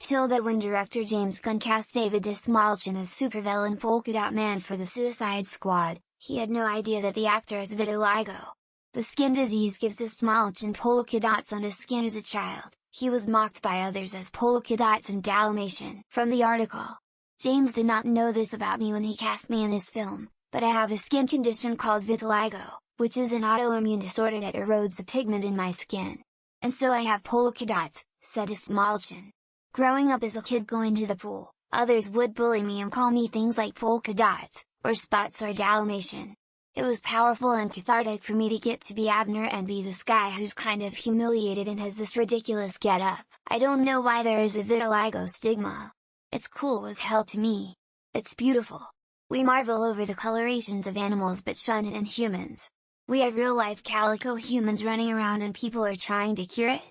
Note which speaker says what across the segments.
Speaker 1: Till that when director James Gunn cast David Dastmalchian as supervillain Polka Dot Man for the Suicide Squad, he had no idea that the actor has vitiligo. The skin disease gives Dastmalchian polka dots on his skin as a child. He was mocked by others as polka dots and Dalmatian. From the article, James did not know this about me when he cast me in his film, but I have a skin condition called vitiligo, which is an autoimmune disorder that erodes the pigment in my skin. And so I have polka dots, said Dastmalchian. Growing up as a kid going to the pool, others would bully me and call me things like polka dots, or spots or Dalmatian. It was powerful and cathartic for me to get to be Abner and be this guy who's kind of humiliated and has this ridiculous get-up. I don't know why there is a vitiligo stigma. It's cool as hell to me. It's beautiful. We marvel over the colorations of animals but shun it in humans. We have real-life calico humans running around and people are trying to cure it?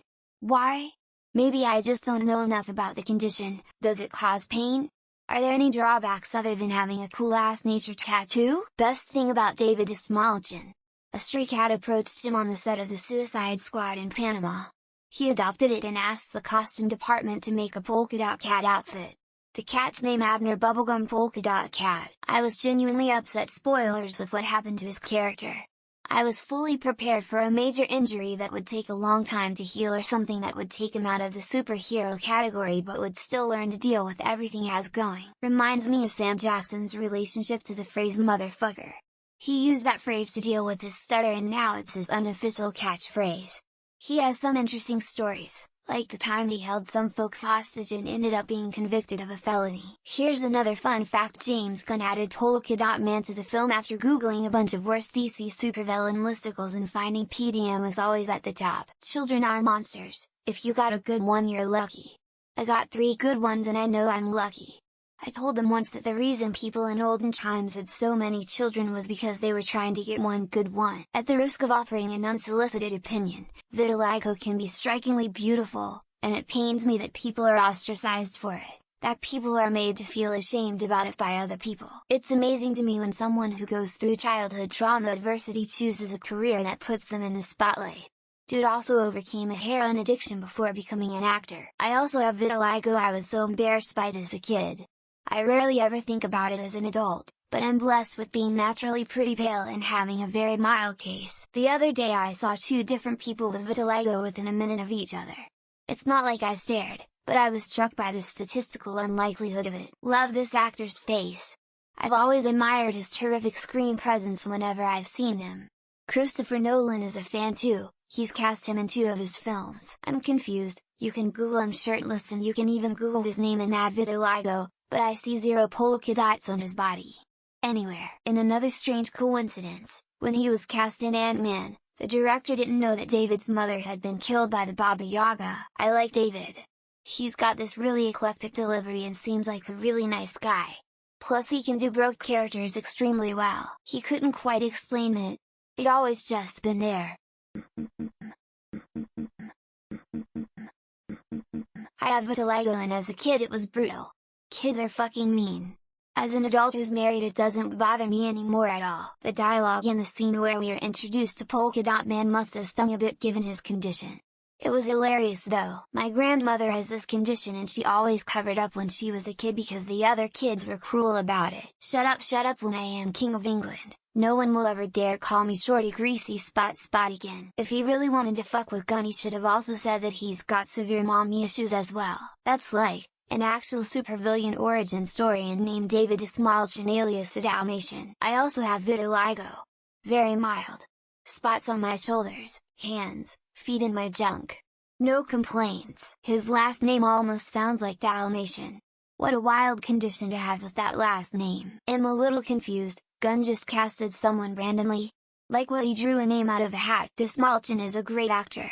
Speaker 1: Why? Maybe I just don't know enough about the condition. Does it cause pain? Are there any drawbacks other than having a cool-ass nature tattoo? Best thing about David Dastmalchian. A stray cat approached him on the set of the Suicide Squad in Panama. He adopted it and asked the costume department to make a polka dot cat outfit. The cat's name Abner Bubblegum Polka Dot Cat. I was genuinely upset. Spoilers with what happened to his character. I was fully prepared for a major injury that would take a long time to heal or something that would take him out of the superhero category but would still learn to deal with everything he has going. Reminds me of Sam Jackson's relationship to the phrase motherfucker. He used that phrase to deal with his stutter and now it's his unofficial catchphrase. He has some interesting stories, like the time he held some folks hostage and ended up being convicted of a felony. Here's another fun fact: James Gunn added Polka Dot Man to the film after googling a bunch of worst DC supervillain listicles and finding PDM was always at the top. Children are monsters. If you got a good one you're lucky. I got 3 good ones and I know I'm lucky. I told them once that the reason people in olden times had so many children was because they were trying to get one good one. At the risk of offering an unsolicited opinion, vitiligo can be strikingly beautiful, and it pains me that people are ostracized for it, that people are made to feel ashamed about it by other people. It's amazing to me when someone who goes through childhood trauma adversity chooses a career that puts them in the spotlight. Dude also overcame a heroin addiction before becoming an actor. I also have vitiligo. I was so embarrassed by it as a kid. I rarely ever think about it as an adult, but I'm blessed with being naturally pretty pale and having a very mild case. The other day I saw 2 different people with vitiligo within a minute of each other. It's not like I stared, but I was struck by the statistical unlikelihood of it. Love this actor's face. I've always admired his terrific screen presence whenever I've seen him. Christopher Nolan is a fan too, he's cast him in 2 of his films. I'm confused. You can Google him shirtless and you can even Google his name and add vitiligo, but I see 0 polka dots on his body. Anywhere. In another strange coincidence, when he was cast in Ant-Man, the director didn't know that David's mother had been killed by the Baba Yaga. I like David. He's got this really eclectic delivery and seems like a really nice guy. Plus he can do broke characters extremely well. He couldn't quite explain it. It always just been there. I have vitiligo and as a kid it was brutal. Kids are fucking mean. As an adult who's married it doesn't bother me anymore at all. The dialogue in the scene where we are introduced to Polka Dot Man must have stung a bit given his condition. It was hilarious though. My grandmother has this condition and she always covered up when she was a kid because the other kids were cruel about it. Shut up when I am King of England. No one will ever dare call me Shorty Greasy Spot again. If he really wanted to fuck with Gunn he should have also said that he's got severe mommy issues as well. That's like an actual supervillain origin story and named David Dastmalchian alias Dalmatian. I also have vitiligo. Very mild. Spots on my shoulders, hands, feet and my junk. No complaints. His last name almost sounds like Dalmatian. What a wild condition to have with that last name. I'm a little confused. Gunn just casted someone randomly? Like what he drew a name out of a hat. Dastmalchian is a great actor.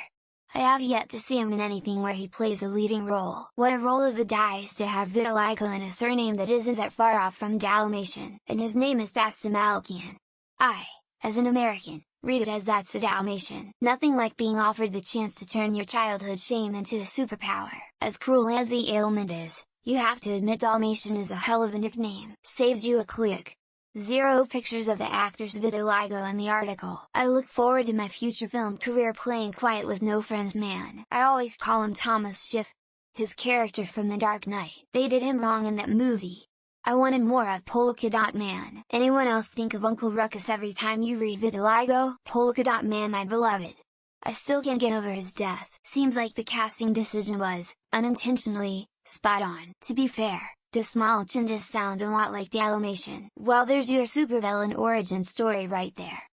Speaker 1: I have yet to see him in anything where he plays a leading role. What a roll of the dice to have vitiligo and a surname that isn't that far off from Dalmatian. And his name is Dastmalchian. I, as an American, read it as that's a Dalmatian. Nothing like being offered the chance to turn your childhood shame into a superpower. As cruel as the ailment is, you have to admit Dalmatian is a hell of a nickname. Saves you a click. 0 pictures of the actor's vitiligo in the article. I look forward to my future film career playing Quiet with No Friends Man. I always call him Thomas Schiff. his character from The Dark Knight. They did him wrong in that movie. I wanted more of Polka Dot Man. Anyone else think of Uncle Ruckus every time you read vitiligo? Polka Dot Man, my beloved. I still can't get over his death. Seems like the casting decision was, unintentionally, spot on. To be fair, Dastmalchian does sound a lot like Dalmatian. Well, there's your supervillain origin story right there.